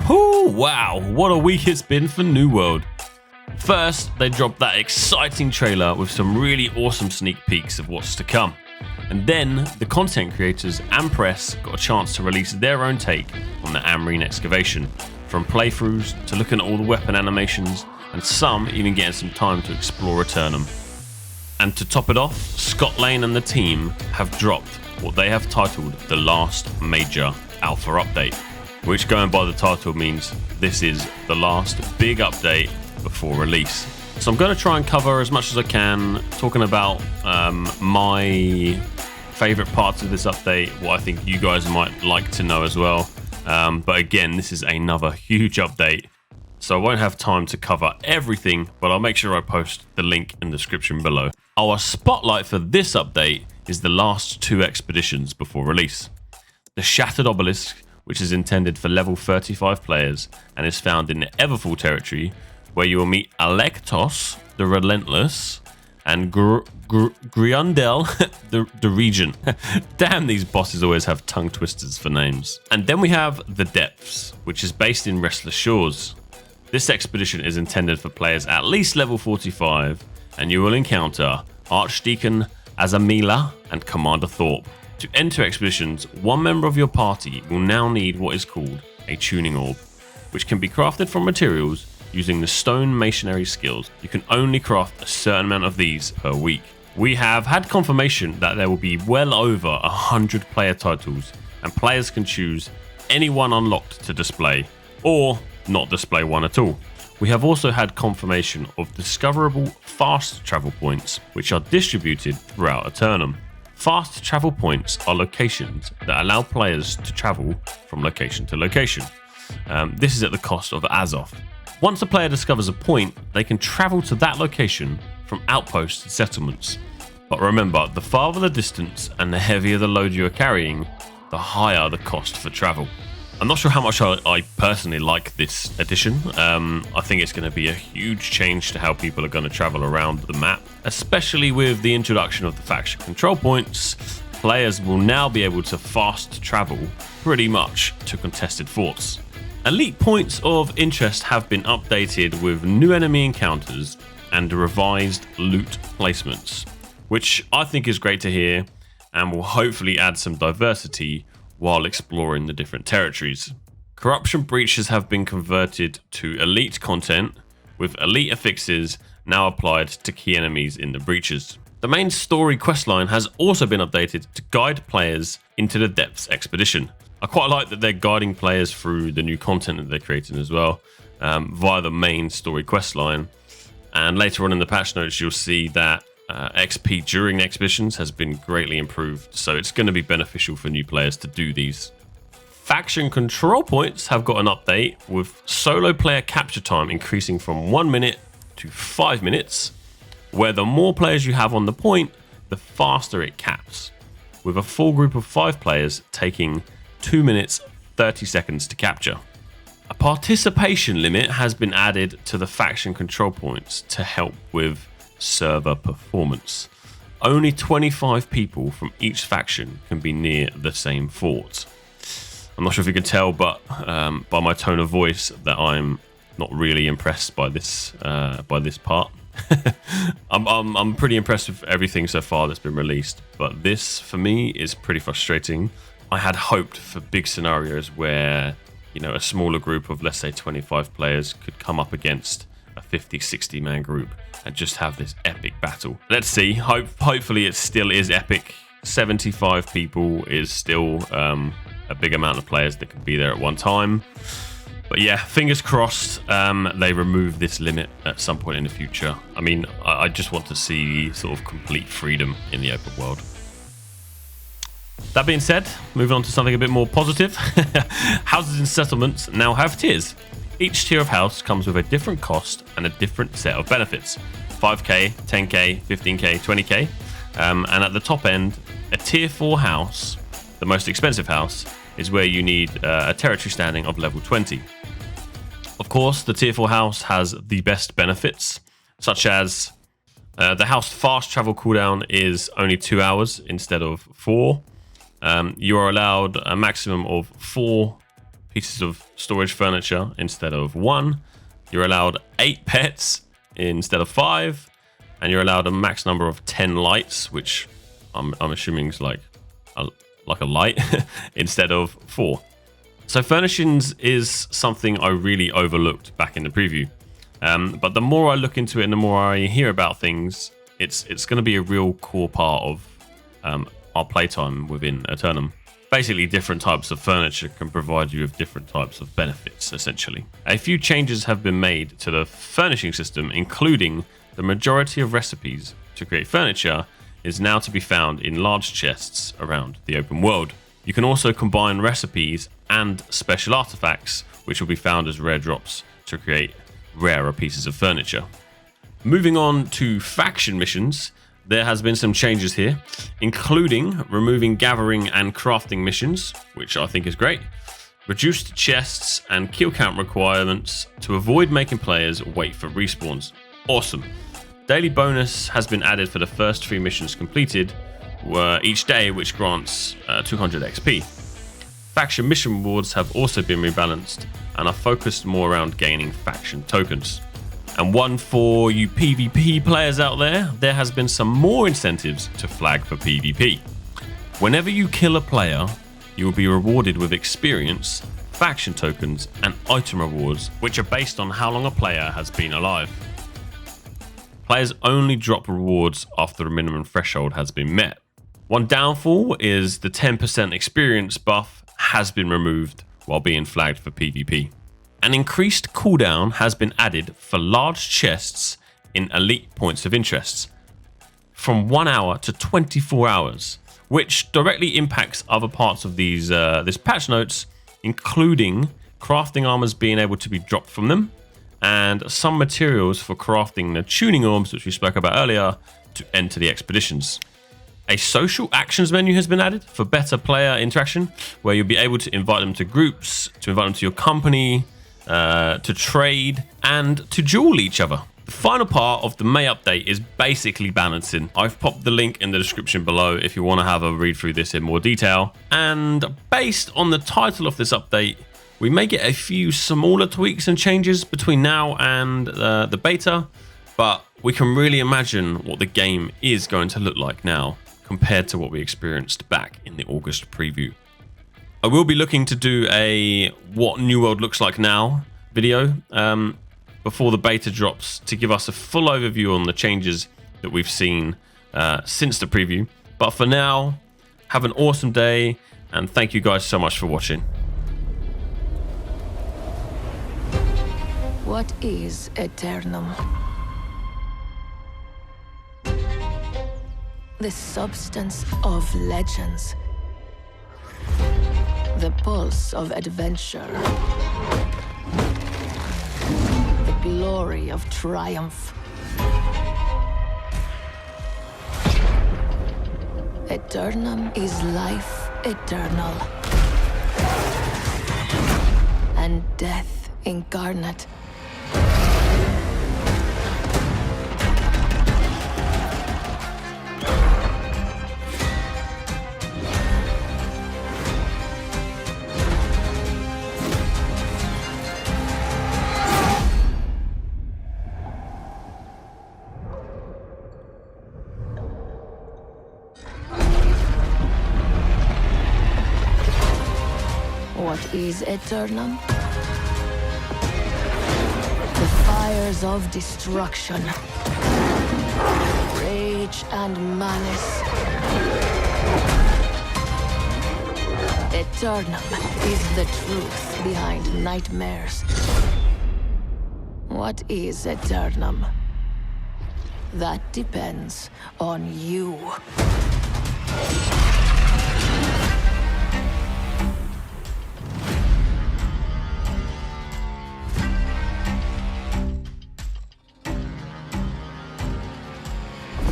Oh, wow, what a week it's been for New World. First, they dropped that exciting trailer with some really awesome sneak peeks of what's to come. And then, the content creators and press got a chance to release their own take on the Amrine excavation, from playthroughs to looking at all the weapon animations, and some even getting some time to explore Eternum. And to top it off, Scott Lane and the team have dropped what they have titled the last major alpha update, which, going by the title, means this is the last big update before release. So I'm going to try and cover as much as I can, talking about my favourite parts of this update, what I think you guys might like to know as well. But again, this is another huge update, so I won't have time to cover everything, but I'll make sure I post the link in the description below. Our spotlight for this update is the last 2 expeditions before release. The Shattered Obelisk, which is intended for level 35 players and is found in the Everfall territory, where you will meet Alektos, the Relentless, and Griandel, the Regent. Damn, these bosses always have tongue twisters for names. And then we have The Depths, which is based in Restless Shores. This expedition is intended for players at least level 45, and you will encounter Archdeacon Azamila and Commander Thorpe. To enter expeditions, one member of your party will now need what is called a tuning orb, which can be crafted from materials using the stone masonry skills. You can only craft a certain amount of these per week. We have had confirmation that there will be well over 100 player titles, and players can choose any one unlocked to display, or not display one at all. We have also had confirmation of discoverable fast travel points, which are distributed throughout Eternum. Fast travel points are locations that allow players to travel from location to location. This is at the cost of Azoth. Once a player discovers a point, they can travel to that location from outposts and settlements. But remember, the farther the distance and the heavier the load you are carrying, the higher the cost for travel. I'm not sure how much I personally like this addition. I think it's going to be a huge change to how people are going to travel around the map, especially with the introduction of the faction control points. Players will now be able to fast travel pretty much to contested forts. Elite points of interest have been updated with new enemy encounters and revised loot placements, which I think is great to hear and will hopefully add some diversity while exploring the different territories. Corruption breaches have been converted to elite content, with elite affixes now applied to key enemies in the breaches. The main story questline has also been updated to guide players into the Depths expedition. I quite like that they're guiding players through the new content that they're creating as well, via the main story questline. And later on in the patch notes, you'll see that XP during expeditions has been greatly improved, so it's going to be beneficial for new players to do these. Faction control points have got an update, with solo player capture time increasing from 1 minute to 5 minutes, where the more players you have on the point, the faster it caps, with a full group of 5 players taking 2 minutes 30 seconds to capture. A participation limit has been added to the faction control points to help with server performance. Only 25 people from each faction can be near the same fort. I'm not sure if you can tell, but by my tone of voice, that I'm not really impressed by this part. I'm pretty impressed with everything so far that's been released, but this for me is pretty frustrating. I had hoped for big scenarios where, you know, a smaller group of, let's say, 25 players could come up against a 50-60 man group and just have this epic battle. Let's see. Hopefully it still is epic. 75 people is still a big amount of players that can be there at one time. But yeah, fingers crossed they remove this limit at some point in the future. I mean, I just want to see sort of complete freedom in the open world. That being said, moving on to something a bit more positive. Houses and settlements now have tiers. Each tier of house comes with a different cost and a different set of benefits. 5k, 10k, 15k, 20k. And at the top end, a tier 4 house, the most expensive house, is where you need a territory standing of level 20. Of course, the tier 4 house has the best benefits, such as the house fast travel cooldown is only 2 hours instead of 4. You are allowed a maximum of 4 pieces of storage furniture instead of 1. You're allowed 8 pets instead of 5. And you're allowed a max number of 10 lights, which I'm assuming is like a light, instead of 4. So furnishings is something I really overlooked back in the preview. But the more I look into it and the more I hear about things, it's going to be a real core part of our playtime within Eternum. Basically, different types of furniture can provide you with different types of benefits, essentially. A few changes have been made to the furnishing system, including the majority of recipes to create furniture is now to be found in large chests around the open world. You can also combine recipes and special artifacts, which will be found as rare drops to create rarer pieces of furniture. Moving on to faction missions, there has been some changes here, including removing gathering and crafting missions, which I think is great, reduced chests and kill count requirements to avoid making players wait for respawns. Awesome. Daily bonus has been added for the first 3 missions completed each day, which grants 200 XP. Faction mission rewards have also been rebalanced and are focused more around gaining faction tokens. And one for you PvP players out there, there has been some more incentives to flag for PvP. Whenever you kill a player, you will be rewarded with experience, faction tokens, and item rewards, which are based on how long a player has been alive. Players only drop rewards after a minimum threshold has been met. One downfall is the 10% experience buff has been removed while being flagged for PvP. An increased cooldown has been added for large chests in elite points of interest, from 1 hour to 24 hours, which directly impacts other parts of this patch notes, including crafting armors being able to be dropped from them, and some materials for crafting the tuning orbs, which we spoke about earlier, to enter the expeditions. A social actions menu has been added for better player interaction, where you'll be able to invite them to groups, to invite them to your company, to trade, and to duel each other. The final part of the May update is basically balancing. I've popped the link in the description below if you want to have a read through this in more detail. And based on the title of this update, we may get a few smaller tweaks and changes between now and the beta, but we can really imagine what the game is going to look like now compared to what we experienced back in the August preview. I will be looking to do a what New World looks like now video before the beta drops to give us a full overview on the changes that we've seen since the preview. But for now, have an awesome day, and thank you guys so much for watching. What is Eternum? The substance of legends. The pulse of adventure. The glory of triumph. Eternum is life eternal. And death incarnate. What is Eternum? The fires of destruction, rage and malice. Eternum is the truth behind nightmares. What is Eternum? That depends on you.